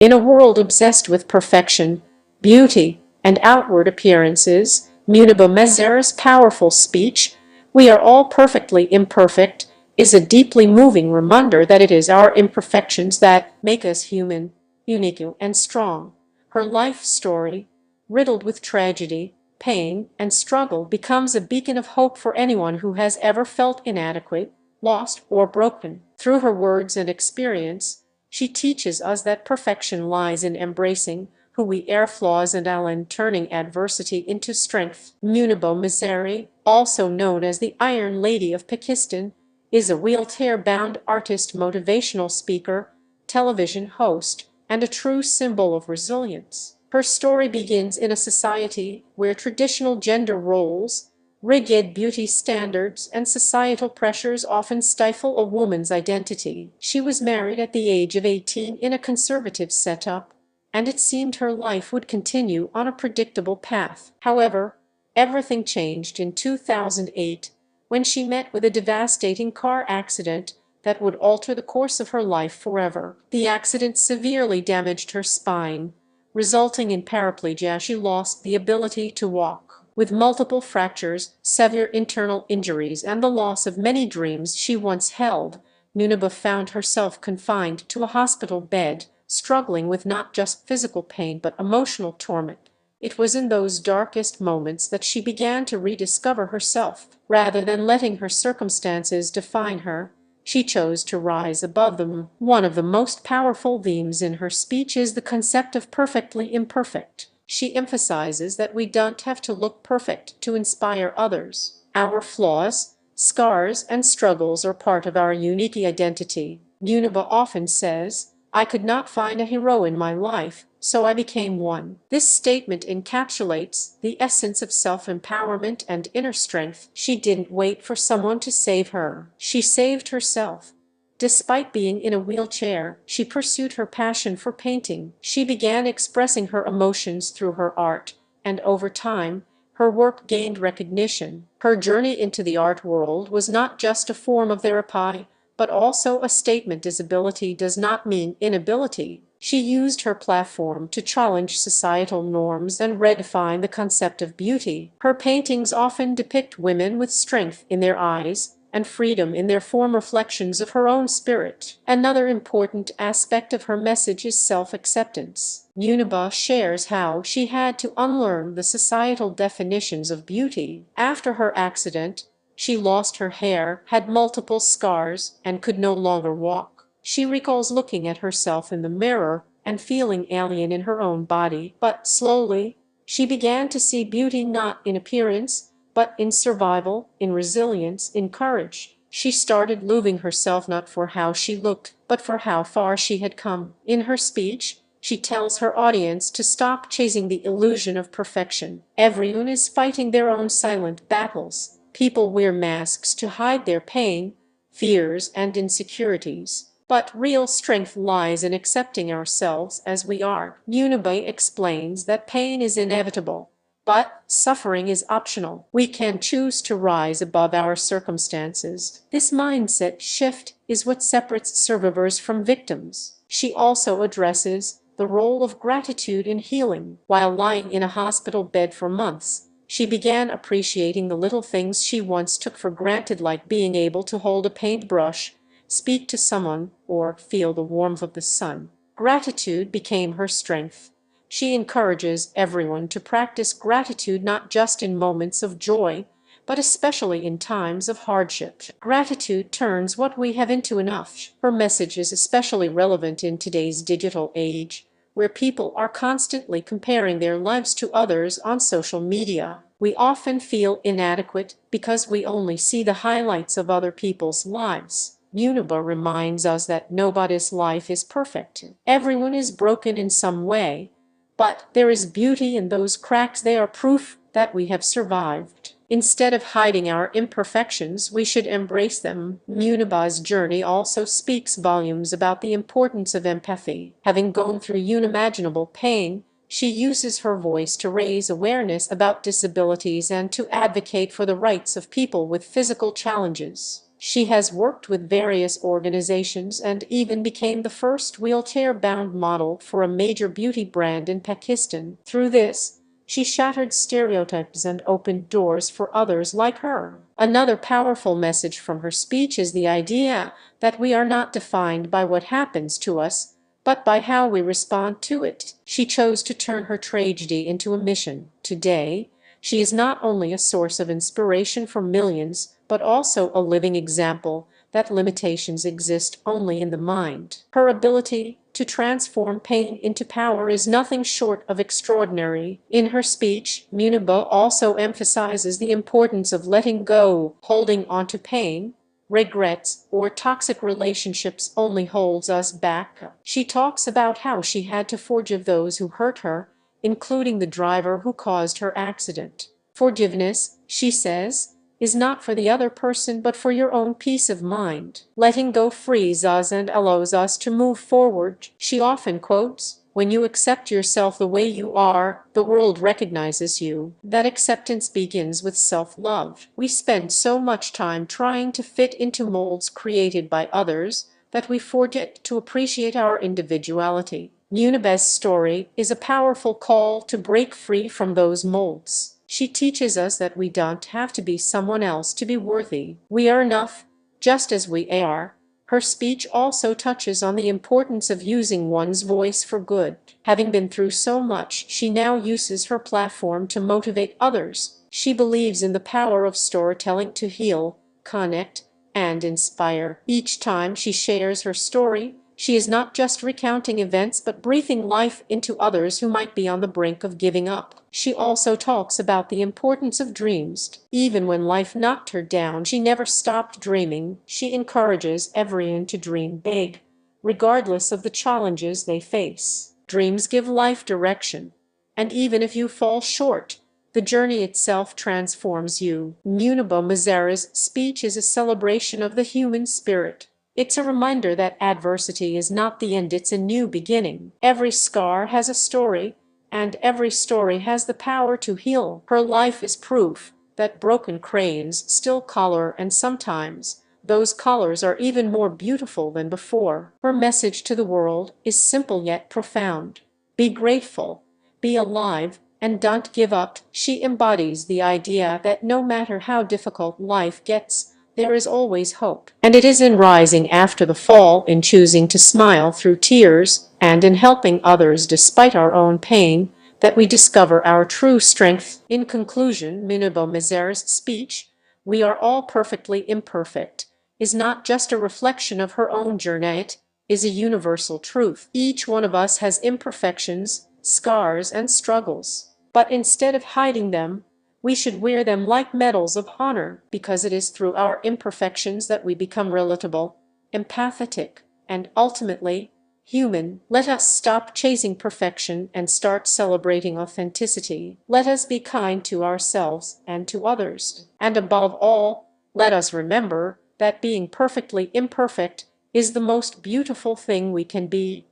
In a world obsessed with perfection, beauty, and outward appearances, Muniba Mazari's powerful speech, "We are all perfectly imperfect," is a deeply moving reminder that it is our imperfections that make us human, unique, and strong. Her life story, riddled with tragedy, pain, and struggle, becomes a beacon of hope for anyone who has ever felt inadequate, lost, or broken. Through her words and experience, she teaches us that perfection lies in embracing who we are, flaws and all, in turning adversity into strength. Muniba Mazari, also known as the Iron Lady of Pakistan, is a wheelchair-bound artist, motivational speaker, television host, and a true symbol of resilience. Her story begins in a society where traditional gender roles, rigid beauty standards, and societal pressures often stifle a woman's identity. She was married at the age of 18 in a conservative setup, and it seemed her life would continue on a predictable path. However, everything changed in 2008 when she met with a devastating car accident that would alter the course of her life forever. The accident severely damaged her spine, resulting in paraplegia. She lost the ability to walk. With multiple fractures, severe internal injuries, and the loss of many dreams she once held, Muniba found herself confined to a hospital bed, struggling with not just physical pain but emotional torment. It was in those darkest moments that she began to rediscover herself. Rather than letting her circumstances define her, she chose to rise above them. One of the most powerful themes in her speech is the concept of perfectly imperfect. She emphasizes that we don't have to look perfect to inspire others. Our flaws, scars, and struggles are part of our unique identity. Muniba often says, "I could not find a hero in my life, so I became one." This statement encapsulates the essence of self-empowerment and inner strength. She didn't wait for someone to save her. She saved herself. Despite being in a wheelchair, she pursued her passion for painting. She began expressing her emotions through her art, and over time, her work gained recognition. Her journey into the art world was not just a form of therapy, but also a statement. Disability does not mean inability. She used her platform to challenge societal norms and redefine the concept of beauty. Her paintings often depict women with strength in their eyes and freedom in their form, reflections of her own spirit. Another important aspect of her message is self-acceptance. Muniba shares how she had to unlearn the societal definitions of beauty. After her accident, she lost her hair, had multiple scars, and could no longer walk. She recalls looking at herself in the mirror and feeling alien in her own body. But slowly, she began to see beauty not in appearance, but in survival, in resilience, in courage. She started loving herself not for how she looked, but for how far she had come. In her speech, she tells her audience to stop chasing the illusion of perfection. Everyone is fighting their own silent battles. People wear masks to hide their pain, fears, and insecurities. But real strength lies in accepting ourselves as we are. Muniba explains that pain is inevitable, but suffering is optional. We can choose to rise above our circumstances. This mindset shift is what separates survivors from victims. She also addresses the role of gratitude in healing. While lying in a hospital bed for months, she began appreciating the little things she once took for granted, like being able to hold a paintbrush, speak to someone, or feel the warmth of the sun. Gratitude became her strength. She encourages everyone to practice gratitude not just in moments of joy, but especially in times of hardship. Gratitude turns what we have into enough. Her message is especially relevant in today's digital age, where people are constantly comparing their lives to others on social media. We often feel inadequate because we only see the highlights of other people's lives. Muniba reminds us that nobody's life is perfect. Everyone is broken in some way, but there is beauty in those cracks. They are proof that we have survived. Instead of hiding our imperfections, we should embrace them. Muniba's journey also speaks volumes about the importance of empathy. Having gone through unimaginable pain, she uses her voice to raise awareness about disabilities and to advocate for the rights of people with physical challenges. She has worked with various organizations and even became the first wheelchair-bound model for a major beauty brand in Pakistan. Through this, she shattered stereotypes and opened doors for others like her. Another powerful message from her speech is the idea that we are not defined by what happens to us, but by how we respond to it. She chose to turn her tragedy into a mission. Today, she is not only a source of inspiration for millions, but also a living example that limitations exist only in the mind. Her ability to transform pain into power is nothing short of extraordinary. In her speech, Muniba also emphasizes the importance of letting go. Holding on to pain, regrets, or toxic relationships only holds us back. She talks about how she had to forgive those who hurt her, including the driver who caused her accident. Forgiveness, she says, is not for the other person but for your own peace of mind. Letting go frees us and allows us to move forward. She often quotes, "When you accept yourself the way you are, the world recognizes you." That acceptance begins with self-love. We spend so much time trying to fit into molds created by others that we forget to appreciate our individuality. Muniba's story is a powerful call to break free from those molds. She teaches us that we don't have to be someone else to be worthy. We are enough, just as we are. Her speech also touches on the importance of using one's voice for good. Having been through so much, she now uses her platform to motivate others. She believes in the power of storytelling to heal, connect, and inspire. Each time she shares her story, she is not just recounting events but breathing life into others who might be on the brink of giving up. She also talks about the importance of dreams. Even when life knocked her down, she never stopped dreaming. She encourages everyone to dream big, regardless of the challenges they face. Dreams give life direction, and even if you fall short, the journey itself transforms you. Muniba Mazari's speech is a celebration of the human spirit. It's a reminder that adversity is not the end, it's a new beginning. Every scar has a story, and every story has the power to heal. Her life is proof that broken cranes still color, and sometimes those colors are even more beautiful than before. Her message to the world is simple yet profound. Be grateful, be alive, and don't give up. She embodies the idea that no matter how difficult life gets, there is always hope. And it is in rising after the fall, in choosing to smile through tears, and in helping others despite our own pain, that we discover our true strength. In conclusion, Muniba Mazari's speech, "We are all perfectly imperfect," is not just a reflection of her own journey, it is a universal truth. Each one of us has imperfections, scars, and struggles. But instead of hiding them, we should wear them like medals of honor, because it is through our imperfections that we become relatable, empathetic, and ultimately human. Let us stop chasing perfection and start celebrating authenticity. Let us be kind to ourselves and to others. And above all, let us remember that being perfectly imperfect is the most beautiful thing we can be.